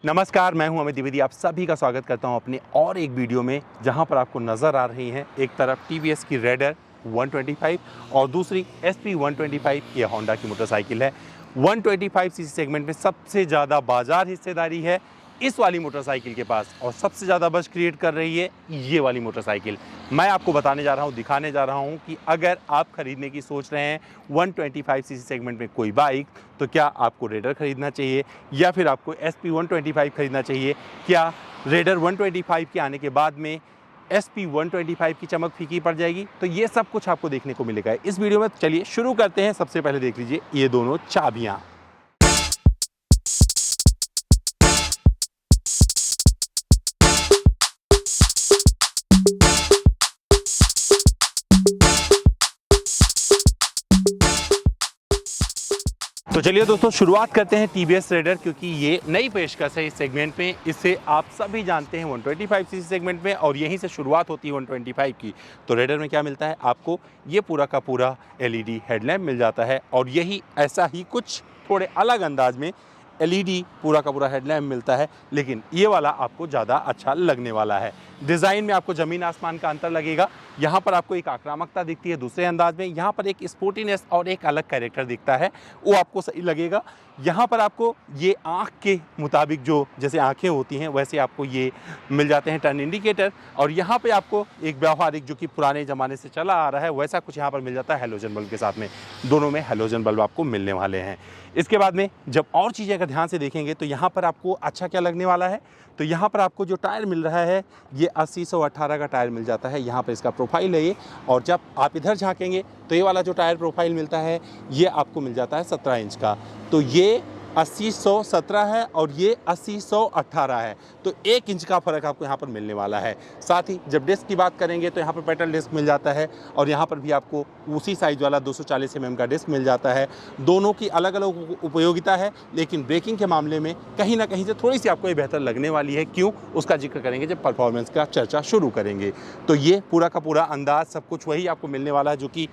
नमस्कार, मैं हूं अमित द्विवेदी। आप सभी का स्वागत करता हूं अपने और एक वीडियो में, जहां पर आपको नज़र आ रही हैं एक तरफ टीवीएस की रेडर 125 और दूसरी SP 125। ये होंडा की मोटरसाइकिल है। 125 सीसी सेगमेंट में सबसे ज़्यादा बाजार हिस्सेदारी है इस वाली मोटरसाइकिल के पास, और सबसे ज़्यादा बज़ क्रिएट कर रही है ये वाली मोटरसाइकिल। मैं आपको बताने जा रहा हूँ, दिखाने जा रहा हूँ कि अगर आप खरीदने की सोच रहे हैं 125 सीसी सेगमेंट में कोई बाइक, तो क्या आपको रेडर खरीदना चाहिए या फिर आपको SP 125 खरीदना चाहिए। क्या रेडर 125 के आने के बाद में SP 125 की चमक फीकी पड़ जाएगी? तो ये सब कुछ आपको देखने को मिलेगा इस वीडियो में। चलिए शुरू करते हैं। सबसे पहले देख लीजिए ये दोनों चाबियाँ। तो चलिए दोस्तों, शुरुआत करते हैं TVS रेडर, क्योंकि ये नई पेशकश है इस सेगमेंट में। इससे आप सभी जानते हैं 125 सीसी सेगमेंट में, और यहीं से शुरुआत होती है 125 की। तो रेडर में क्या मिलता है आपको? ये पूरा का पूरा LED हेडलैम्प मिल जाता है, और यही ऐसा ही कुछ थोड़े अलग अंदाज में LED पूरा का पूरा हेडलैम्प मिलता है, लेकिन ये वाला आपको ज़्यादा अच्छा लगने वाला है। डिज़ाइन में आपको ज़मीन आसमान का अंतर लगेगा। यहाँ पर आपको एक आक्रामकता दिखती है दूसरे अंदाज में, यहाँ पर एक स्पोर्टीनेस और एक अलग कैरेक्टर दिखता है, वो आपको सही लगेगा। यहाँ पर आपको ये आँख के मुताबिक जो जैसे आँखें होती हैं वैसे आपको ये मिल जाते हैं टर्न इंडिकेटर, और यहाँ पे आपको एक व्यावहारिक जो कि पुराने ज़माने से चला आ रहा है वैसा कुछ यहाँ पर मिल जाता है हैलोजन बल्ब के साथ में। दोनों में हैलोजन बल्ब आपको मिलने वाले हैं। इसके बाद में जब और चीज़ें अगर ध्यान से देखेंगे तो यहाँ पर आपको अच्छा क्या लगने वाला है, तो यहाँ पर आपको जो टायर मिल रहा है ये 80/118 का टायर मिल जाता है। यहाँ पर इसका प्रोफाइल है ये, और जब आप इधर झाँकेंगे तो ये वाला जो टायर प्रोफाइल मिलता है ये आपको मिल जाता है 17 इंच का। तो ये 80/117 है और ये 80/118 है, तो 1 इंच का फ़र्क आपको यहाँ पर मिलने वाला है। साथ ही जब डिस्क की बात करेंगे तो यहाँ पर पेडल डिस्क मिल जाता है, और यहाँ पर भी आपको उसी साइज़ वाला 240 mm का डिस्क मिल जाता है। दोनों की अलग अलग उपयोगिता है, लेकिन ब्रेकिंग के मामले में कहीं ना कहीं से थोड़ी सी आपको ये बेहतर लगने वाली है। क्यों, उसका जिक्र करेंगे जब परफॉर्मेंस का चर्चा शुरू करेंगे। तो ये पूरा का पूरा अंदाज़ सब कुछ वही आपको मिलने वाला है जो कि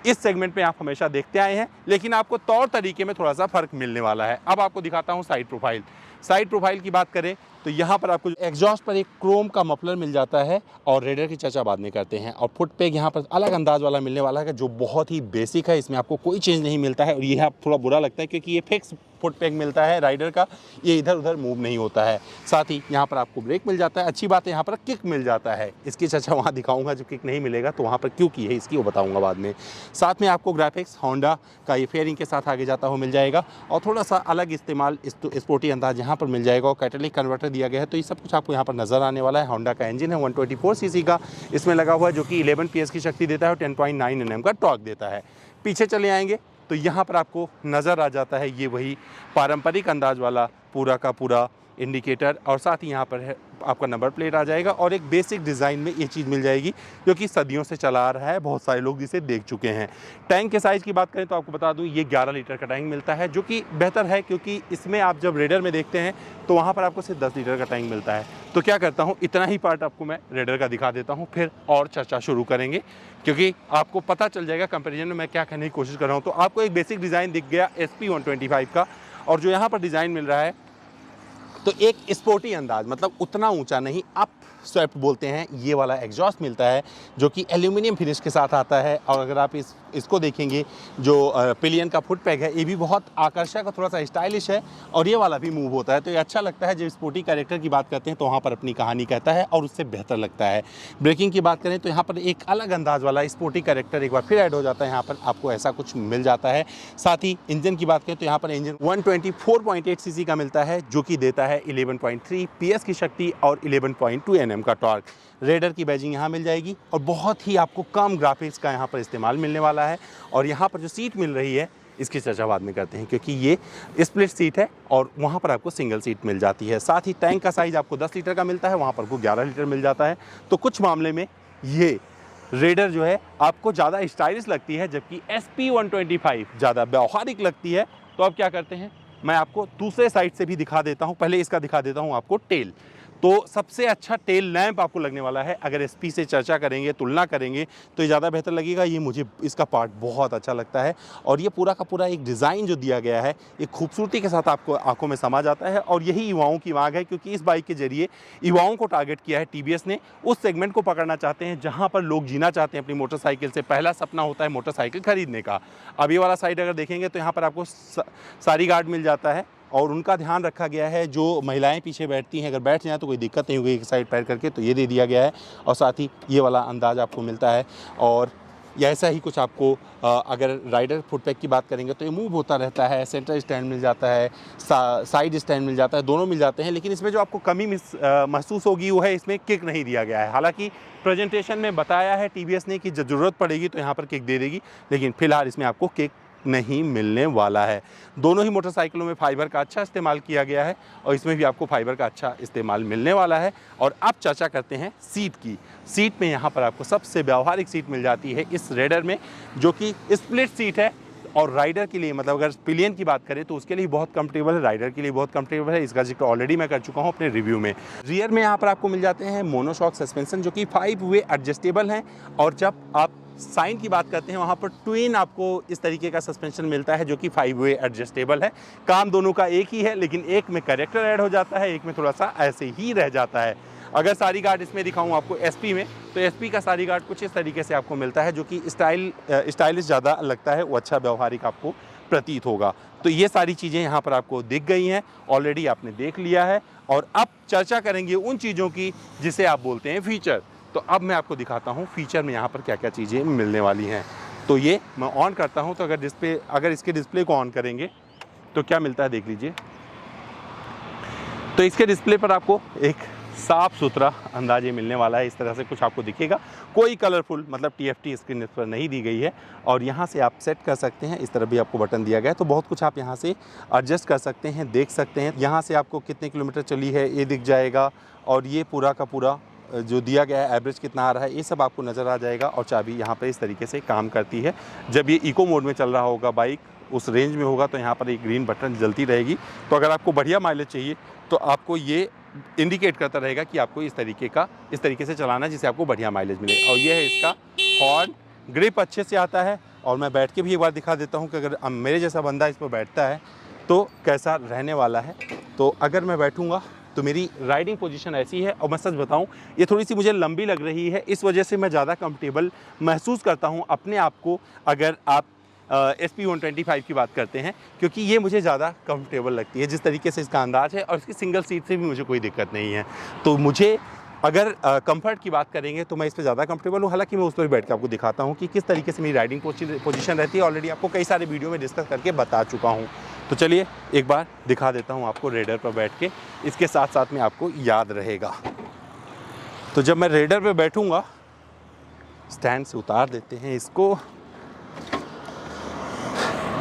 इस सेगमेंट में आप हमेशा देखते आए हैं, लेकिन आपको तौर तरीके में थोड़ा सा फ़र्क मिलने वाला है। अब आपको दिखाता हूँ साइड प्रोफाइल। साइड प्रोफाइल की बात करें तो यहाँ पर आपको एग्जॉस्ट पर एक क्रोम का मफलर मिल जाता है, और रेडर की चर्चा बाद में करते हैं। और फुट पैग यहाँ पर अलग अंदाज वाला मिलने वाला है जो बहुत ही बेसिक है, इसमें आपको कोई चेंज नहीं मिलता है, और ये थोड़ा बुरा लगता है क्योंकि ये फिक्स फुट पैग मिलता है राइडर का, ये इधर उधर मूव नहीं होता है। साथ ही यहाँ पर आपको ब्रेक मिल जाता है। अच्छी बात है, यहाँ पर किक मिल जाता है। इसकी चर्चा वहाँ दिखाऊंगा, जो किक नहीं मिलेगा तो वहाँ पर क्यों की है इसकी वो बताऊंगा बाद में। साथ में आपको ग्राफिक्स होंडा का ये फेयरिंग के साथ आगे जाता हुआ मिल जाएगा, और थोड़ा सा अलग इस्तेमाल स्पोर्टी अंदाज यहाँ पर मिल जाएगा, और कैटेलिक कन्वर्टर दिया गया है। तो ये सब कुछ आपको यहाँ पर नज़र आने वाला है। होंडा का इंजन है 124 सीसी का इसमें लगा हुआ है, जो कि 11 PS की शक्ति देता है और 10.9 Nm का टॉर्क देता है। पीछे चले आएंगे तो यहाँ पर आपको नज़र आ जाता है ये वही पारंपरिक अंदाज वाला पूरा का पूरा इंडिकेटर, और साथ ही यहाँ पर है आपका नंबर प्लेट आ जाएगा, और एक बेसिक डिज़ाइन में ये चीज़ मिल जाएगी जो कि सदियों से चला आ रहा है। बहुत सारे लोग इसे देख चुके हैं। टैंक के साइज़ की बात करें तो आपको बता दूं ये 11 लीटर का टैंक मिलता है, जो कि बेहतर है, क्योंकि इसमें आप जब रेडर में देखते हैं तो वहाँ पर आपको सिर्फ 10 लीटर का टैंक मिलता है। तो क्या करता हूँ, इतना ही पार्ट आपको मैं रेडर का दिखा देता हूँ, फिर और चर्चा शुरू करेंगे, क्योंकि आपको पता चल जाएगा कंपेरिजन में मैं क्या कहने की कोशिश कर रहा हूँ। तो आपको एक बेसिक डिज़ाइन दिख गया SP 125 का, और जो यहाँ पर डिज़ाइन मिल रहा है तो एक स्पोर्टी अंदाज, मतलब उतना ऊंचा नहीं, अप स्वेप्ट बोलते हैं, ये वाला एग्जॉस्ट मिलता है जो कि एल्यूमिनियम फिनिश के साथ आता है। और अगर आप इसको देखेंगे जो पिलियन का फुट पैग है ये भी बहुत आकर्षक और थोड़ा सा स्टाइलिश है, और ये वाला भी मूव होता है, तो ये अच्छा लगता है। जब स्पोर्टी कैरेक्टर की बात करते हैं तो वहाँ पर अपनी कहानी कहता है और उससे बेहतर लगता है। ब्रेकिंग की बात करें तो यहाँ पर एक अलग अंदाज वाला स्पोर्टी कैरेक्टर एक बार फिर ऐड हो जाता है, यहाँ पर आपको ऐसा कुछ मिल जाता है। साथ ही इंजन की बात करें तो यहाँ पर इंजन 124.8 सीसी का मिलता है, जो कि देता है 11.3 PS की शक्ति और 11.2 Nm का टॉर्क। रेडर की बैजिंग यहाँ मिल जाएगी, और बहुत ही आपको कम ग्राफिक्स का यहाँ पर इस्तेमाल मिलने वाला है। और यहाँ पर जो सीट मिल रही है इसकी चर्चा बाद में करते हैं, क्योंकि ये स्प्लिट सीट है और वहाँ पर आपको सिंगल सीट मिल जाती है। साथ ही टैंक का साइज़ आपको 10 लीटर का मिलता है, वहाँ पर को 11 लीटर मिल जाता है। तो कुछ मामले में ये रेडर जो है आपको ज़्यादा स्टाइलिश लगती है, जबकि SP 125 ज़्यादा व्यवहारिक लगती है। तो अब क्या करते हैं, मैं आपको दूसरे साइड से भी दिखा देता हूँ। पहले इसका दिखा देता हूँ आपको टेल। तो सबसे अच्छा टेल लैंप आपको लगने वाला है। अगर एसपी से चर्चा करेंगे, तुलना करेंगे तो ये ज़्यादा बेहतर लगेगा। ये मुझे इसका पार्ट बहुत अच्छा लगता है और ये पूरा का पूरा एक डिज़ाइन जो दिया गया है एक खूबसूरती के साथ आपको आंखों में समा जाता है और यही युवाओं की मांग है, क्योंकि इस बाइक के जरिए युवाओं को टारगेट किया है टीवीएस ने। उस सेगमेंट को पकड़ना चाहते हैं जहाँ पर लोग जीना चाहते हैं अपनी मोटरसाइकिल से। पहला सपना होता है मोटरसाइकिल खरीदने का। अब ये वाला साइड अगर देखेंगे तो यहाँ पर आपको सारी गार्ड मिल जाता है और उनका ध्यान रखा गया है। जो महिलाएं पीछे बैठती हैं, अगर बैठ जाएं तो कोई दिक्कत नहीं होगी एक साइड पैर करके, तो ये दे दिया गया है। और साथ ही ये वाला अंदाज़ आपको मिलता है और या ऐसा ही कुछ आपको अगर राइडर फुटपैक की बात करेंगे तो ये मूव होता रहता है। सेंटर स्टैंड मिल जाता है, साइड स्टैंड मिल जाता है, दोनों मिल जाते हैं। लेकिन इसमें जो आपको कमी महसूस होगी वो है इसमें किक नहीं दिया गया है। हालांकि प्रेजेंटेशन में बताया है टीवीएस ने कि जब ज़रूरत पड़ेगी तो यहाँ पर किक दे देगी, लेकिन फ़िलहाल इसमें आपको किक नहीं मिलने वाला है। दोनों ही मोटरसाइकिलों में फाइबर का अच्छा इस्तेमाल किया गया है और इसमें भी आपको फाइबर का अच्छा इस्तेमाल मिलने वाला है। और अब चर्चा करते हैं सीट की। सीट में यहाँ पर आपको सबसे व्यावहारिक सीट मिल जाती है इस रेडर में, जो कि स्प्लिट सीट है और राइडर के लिए, मतलब अगर पिलियन की बात करें तो उसके लिए बहुत कंफर्टेबल है, राइडर के लिए बहुत कंफर्टेबल है। इसका जिक्र ऑलरेडी मैं कर चुका हूँ अपने रिव्यू में। रियर में यहाँ पर आपको मिल जाते हैं मोनोशॉक सस्पेंशन जो कि 5 वे एडजस्टेबल हैं। और जब आप साइन की बात करते हैं वहाँ पर ट्विन आपको इस तरीके का सस्पेंशन मिलता है जो कि 5 वे एडजस्टेबल है। काम दोनों का एक ही है, लेकिन एक में करेक्टर ऐड हो जाता है, एक में थोड़ा सा ऐसे ही रह जाता है। अगर सारी गार्ड इसमें दिखाऊं आपको एसपी में, तो एसपी का सारी गार्ड कुछ इस तरीके से आपको मिलता है जो कि स्टाइलिश ज़्यादा लगता है, वो अच्छा व्यवहारिक आपको प्रतीत होगा। तो ये सारी चीज़ें यहाँ पर आपको दिख गई हैं, ऑलरेडी आपने देख लिया है। और अब चर्चा करेंगे उन चीज़ों की जिसे आप बोलते हैं फीचर। तो अब मैं आपको दिखाता हूँ फीचर में यहाँ पर क्या क्या चीज़ें मिलने वाली हैं। तो ये मैं ऑन करता हूँ, तो अगर इसके डिस्प्ले को ऑन करेंगे तो क्या मिलता है देख लीजिए। तो इसके डिस्प्ले पर आपको एक साफ़ सुथरा अंदाजे मिलने वाला है। इस तरह से कुछ आपको दिखेगा, कोई कलरफुल मतलब TFT स्क्रीन इस पर नहीं दी गई है। और यहाँ से आप सेट कर सकते हैं, इस तरफ भी आपको बटन दिया गया है, तो बहुत कुछ आप यहाँ से एडजस्ट कर सकते हैं, देख सकते हैं। यहाँ से आपको कितने किलोमीटर चली है ये दिख जाएगा और ये पूरा का पूरा जो दिया गया है एवरेज कितना आ रहा है ये सब आपको नज़र आ जाएगा। और चाबी यहाँ पर इस तरीके से काम करती है। जब ये इको मोड में चल रहा होगा बाइक, उस रेंज में होगा, तो यहाँ पर एक ग्रीन बटन जलती रहेगी। तो अगर आपको बढ़िया माइलेज चाहिए तो आपको ये इंडिकेट करता रहेगा कि आपको इस तरीके से चलाना है जिससे आपको बढ़िया माइलेज मिले। और ये है इसका हॉर्न, ग्रिप अच्छे से आता है। और मैं बैठ के भी एक बार दिखा देता हूँ कि अगर मेरे जैसा बंदा इस पर बैठता है तो कैसा रहने वाला है। तो अगर मैं बैठूँगा तो मेरी राइडिंग पोजीशन ऐसी है। और मैं सच बताऊं, ये थोड़ी सी मुझे लंबी लग रही है, इस वजह से मैं ज़्यादा कंफर्टेबल महसूस करता हूं अपने आप को अगर आप SP 125 की बात करते हैं, क्योंकि ये मुझे ज़्यादा कंफर्टेबल लगती है जिस तरीके से इसका अंदाज़ है। और इसकी सिंगल सीट से भी मुझे कोई दिक्कत नहीं है। तो मुझे अगर कंफर्ट की बात करेंगे तो मैं इस पर ज़्यादा कंफर्टेबल हूँ। हालांकि मैं उस पर बैठ के आपको दिखाता हूँ कि किस तरीके से मेरी राइडिंग पोजीशन रहती है। ऑलरेडी आपको कई सारे वीडियो में डिस्कस करके बता चुका हूँ। तो चलिए एक बार दिखा देता हूँ आपको रेडर पर बैठ के, इसके साथ साथ में आपको याद रहेगा। तो जब मैं रेडर पे बैठूँगा, स्टैंड से उतार देते हैं इसको,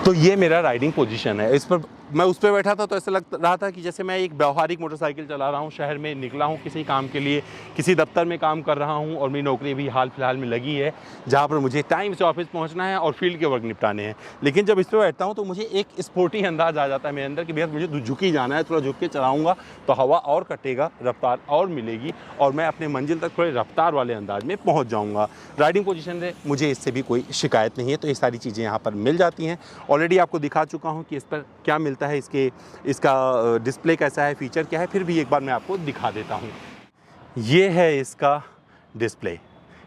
तो ये मेरा राइडिंग पोजीशन है। इस पर मैं उस पर बैठा था तो ऐसा लग रहा था कि जैसे मैं एक व्यावहारिक मोटरसाइकिल चला रहा हूँ, शहर में निकला हूँ किसी काम के लिए, किसी दफ्तर में काम कर रहा हूँ और मेरी नौकरी भी हाल फिलहाल में लगी है जहाँ पर मुझे टाइम से ऑफिस पहुँचना है और फील्ड के वर्क निपटाने हैं। लेकिन जब इस पर बैठता हूँ तो मुझे एक स्पोर्टी अंदाज आ जाता है मेरे अंदर कि भैया मुझे झुक ही जाना है, थोड़ा झुक के चलाऊँगा तो हवा और कटेगा, रफ्तार और मिलेगी और मैं अपने मंजिल तक थोड़े रफ्तार वाले अंदाज में पहुँच जाऊँगा। राइडिंग पोजीशन से मुझे इससे भी कोई शिकायत नहीं है। तो ये सारी चीज़ें यहाँ पर मिल जाती हैं। ऑलरेडी आपको दिखा चुका हूँ कि इस पर क्या मिलता है, इसका डिस्प्ले कैसा है, फीचर क्या है, फिर भी एक बार मैं आपको दिखा देता हूँ। ये है इसका डिस्प्ले,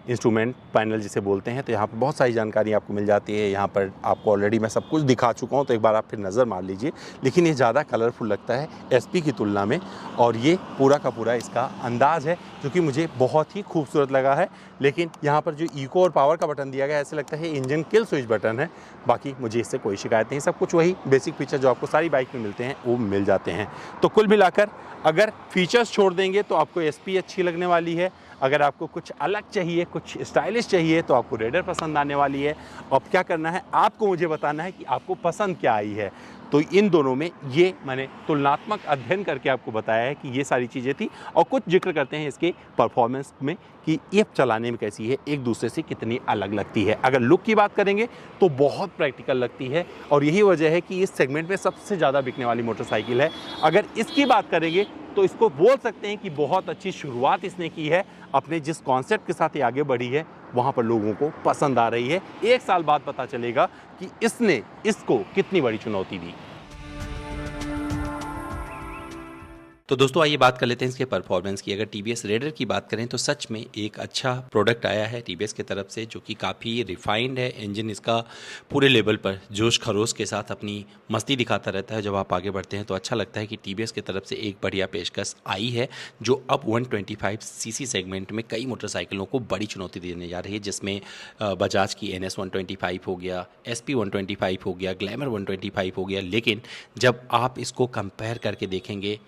इंस्ट्रूमेंट पैनल जिसे बोलते हैं। तो यहाँ पर बहुत सारी जानकारी आपको मिल जाती है। यहाँ पर आपको ऑलरेडी मैं सब कुछ दिखा चुका हूँ, तो एक बार आप फिर नज़र मार लीजिए। लेकिन ये ज़्यादा कलरफुल लगता है SP की तुलना में और ये पूरा का पूरा इसका अंदाज़ है जो कि मुझे बहुत ही खूबसूरत लगा है। लेकिन यहाँ पर जो इको और पावर का बटन दिया गया है, ऐसे लगता है इंजन किल स्विच बटन है। बाकी मुझे इससे कोई शिकायत नहीं, सब कुछ वही बेसिक फीचर जो आपको सारी बाइक में मिलते हैं वो मिल जाते हैं। तो कुल मिलाकर अगर फीचर्स छोड़ देंगे तो आपको SP अच्छी लगने वाली है। अगर आपको कुछ अलग चाहिए, कुछ स्टाइलिश चाहिए तो आपको रेडर पसंद आने वाली है। अब क्या करना है, आपको मुझे बताना है कि आपको पसंद क्या आई है। तो इन दोनों में ये मैंने तुलनात्मक अध्ययन करके आपको बताया है कि ये सारी चीज़ें थी। और कुछ जिक्र करते हैं इसके परफॉर्मेंस में कि ये चलाने में कैसी है, एक दूसरे से कितनी अलग लगती है। अगर लुक की बात करेंगे तो बहुत प्रैक्टिकल लगती है और यही वजह है कि इस सेगमेंट में सबसे ज़्यादा बिकने वाली मोटरसाइकिल है। अगर इसकी बात करेंगे तो इसको बोल सकते हैं कि बहुत अच्छी शुरुआत इसने की है। अपने जिस कॉन्सेप्ट के साथ ये आगे बढ़ी है वहाँ पर लोगों को पसंद आ रही है। 1 साल बाद पता चलेगा कि इसने इसको कितनी बड़ी चुनौती दी। तो दोस्तों आइए बात कर लेते हैं इसके परफॉर्मेंस की। अगर टीवीएस रेडर की बात करें तो सच में एक अच्छा प्रोडक्ट आया है टीवीएस की तरफ से, जो कि काफ़ी रिफाइंड है। इंजन इसका पूरे लेवल पर जोश खरोश के साथ अपनी मस्ती दिखाता रहता है। जब आप आगे बढ़ते हैं तो अच्छा लगता है कि टीवीएस की तरफ से एक बढ़िया पेशकश आई है, जो अब 125 सीसी सेगमेंट में कई मोटरसाइकिलों को बड़ी चुनौती देने जा रही है, जिसमें बजाज की NS 125 हो गया, SP 125 हो गया, ग्लैमर 125 हो गया। लेकिन जब आप इसको कंपेयर करके देखेंगे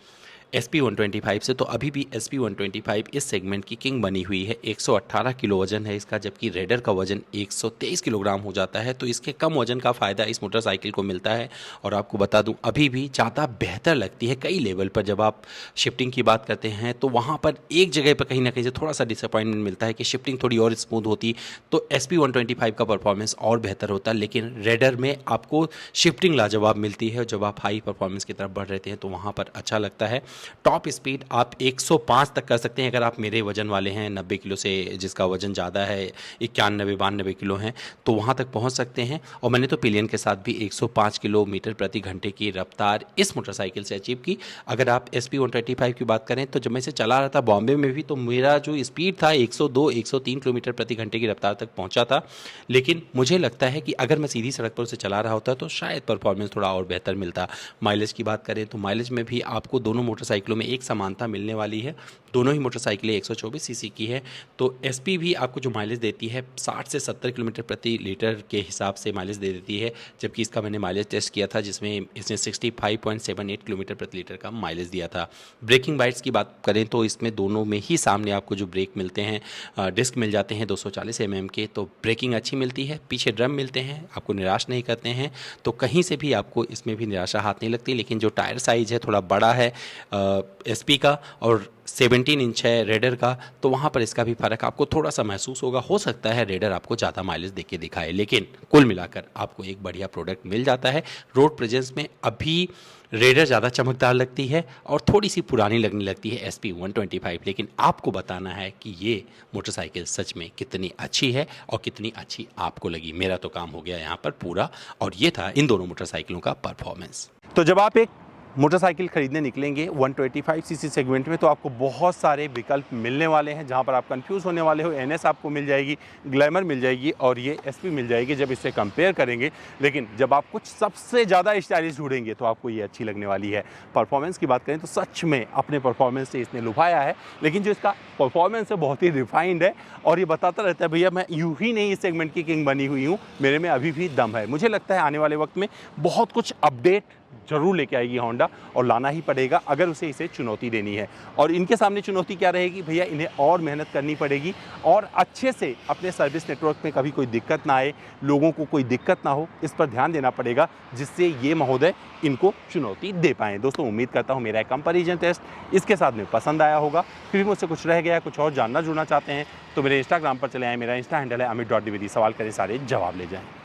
SP 125 से, तो अभी भी SP 125 इस सेगमेंट की किंग बनी हुई है। 118 किलो वजन है इसका, जबकि रेडर का वजन 123 किलोग्राम हो जाता है। तो इसके कम वजन का फ़ायदा इस मोटरसाइकिल को मिलता है। और आपको बता दूं, अभी भी ज़्यादा बेहतर लगती है कई लेवल पर। जब आप शिफ्टिंग की बात करते हैं तो वहाँ पर एक जगह पर कहीं ना कहीं से थोड़ा सा डिसअपॉइंटमेंट मिलता है कि शिफ्टिंग थोड़ी और स्मूथ होती तो SP 125 का परफॉर्मेंस और बेहतर होता। लेकिन रेडर में आपको शिफ्टिंग लाजवाब मिलती है। जब आप हाई परफॉर्मेंस की तरफ बढ़ रहे हैं तो वहाँ पर अच्छा लगता है। टॉप स्पीड आप 105 तक कर सकते हैं अगर आप मेरे वजन वाले हैं, 90 किलो से जिसका वजन ज़्यादा है, 91-92 किलो हैं, तो वहाँ तक पहुँच सकते हैं। और मैंने तो पिलियन के साथ भी 105 किलोमीटर प्रति घंटे की रफ्तार इस मोटरसाइकिल से अचीव की। अगर आप SP 125 की बात करें तो जब मैं इसे चला रहा था बॉम्बे में भी, तो मेरा जो स्पीड था 102-103 किलोमीटर प्रति घंटे की रफ्तार तक पहुँचा था। लेकिन मुझे लगता है कि अगर मैं सीधी सड़क पर उसे चला रहा होता तो शायद परफॉर्मेंस थोड़ा और बेहतर मिलता। माइलेज की बात करें तो माइलेज में भी आपको दोनों मोटरसाइकिलों में एक समानता मिलने वाली है। दोनों ही मोटरसाइकिलें 124 सीसी की है। तो SP भी आपको जो माइलेज देती है 60 से 70 किलोमीटर प्रति लीटर के हिसाब से माइलेज दे देती है, जबकि इसका मैंने माइलेज टेस्ट किया था जिसमें इसने 65.78 किलोमीटर प्रति लीटर का माइलेज दिया था। ब्रेकिंग बाइट्स की बात करें तो इसमें दोनों में ही सामने आपको जो ब्रेक मिलते हैं, डिस्क मिल जाते हैं 240 mm के, तो ब्रेकिंग अच्छी मिलती है। पीछे ड्रम मिलते हैं, आपको निराश नहीं करते हैं, तो कहीं से भी आपको इसमें भी निराशा हाथ नहीं लगती। लेकिन जो टायर साइज़ है थोड़ा बड़ा है SP का और 17 इंच है रेडर का, तो वहाँ पर इसका भी फ़र्क आपको थोड़ा सा महसूस होगा। हो सकता है रेडर आपको ज़्यादा माइलेज दे के दिखाए, लेकिन कुल मिलाकर आपको एक बढ़िया प्रोडक्ट मिल जाता है। रोड प्रेजेंस में अभी रेडर ज़्यादा चमकदार लगती है और थोड़ी सी पुरानी लगने लगती है SP 125। लेकिन आपको बताना है कि ये मोटरसाइकिल सच में कितनी अच्छी है और कितनी अच्छी आपको लगी। मेरा तो काम हो गया यहाँ पर पूरा, और ये था इन दोनों मोटरसाइकिलों का परफॉर्मेंस। तो जब आप एक मोटरसाइकिल खरीदने निकलेंगे 125 सीसी सेगमेंट में, तो आपको बहुत सारे विकल्प मिलने वाले हैं जहां पर आप कंफ्यूज होने वाले हो। NS आपको मिल जाएगी, ग्लैमर मिल जाएगी और ये SP मिल जाएगी जब इससे कंपेयर करेंगे। लेकिन जब आप कुछ सबसे ज़्यादा स्टाइलिश ढूंढेंगे तो आपको ये अच्छी लगने वाली है। परफॉर्मेंस की बात करें तो सच में अपने परफॉर्मेंस से इसने लुभाया है, लेकिन जो इसका परफॉर्मेंस है बहुत ही रिफाइंड है और ये बताता रहता है भैया मैं यूँ ही नहीं इस सेगमेंट की किंग बनी हुई हूँ, मेरे में अभी भी दम है। मुझे लगता है आने वाले वक्त में बहुत कुछ अपडेट जरूर लेके आएगी होंडा, और लाना ही पड़ेगा अगर उसे इसे चुनौती देनी है। और इनके सामने चुनौती क्या रहेगी भैया, इन्हें और मेहनत करनी पड़ेगी और अच्छे से अपने सर्विस नेटवर्क में कभी कोई दिक्कत ना आए, लोगों को कोई दिक्कत ना हो, इस पर ध्यान देना पड़ेगा, जिससे ये महोदय इनको चुनौती दे पाएँ। दोस्तों उम्मीद करता हूँ मेरा कंपैरिजन टेस्ट इसके साथ में पसंद आया होगा। फिर भी मुझसे कुछ रह गया, कुछ और जानना जुड़ना चाहते हैं तो मेरे इंस्टाग्राम पर चले आए। मेरा इंस्टा हैंडल है amit.dwivedi। सवाल करें सारे जवाब ले जाएँ।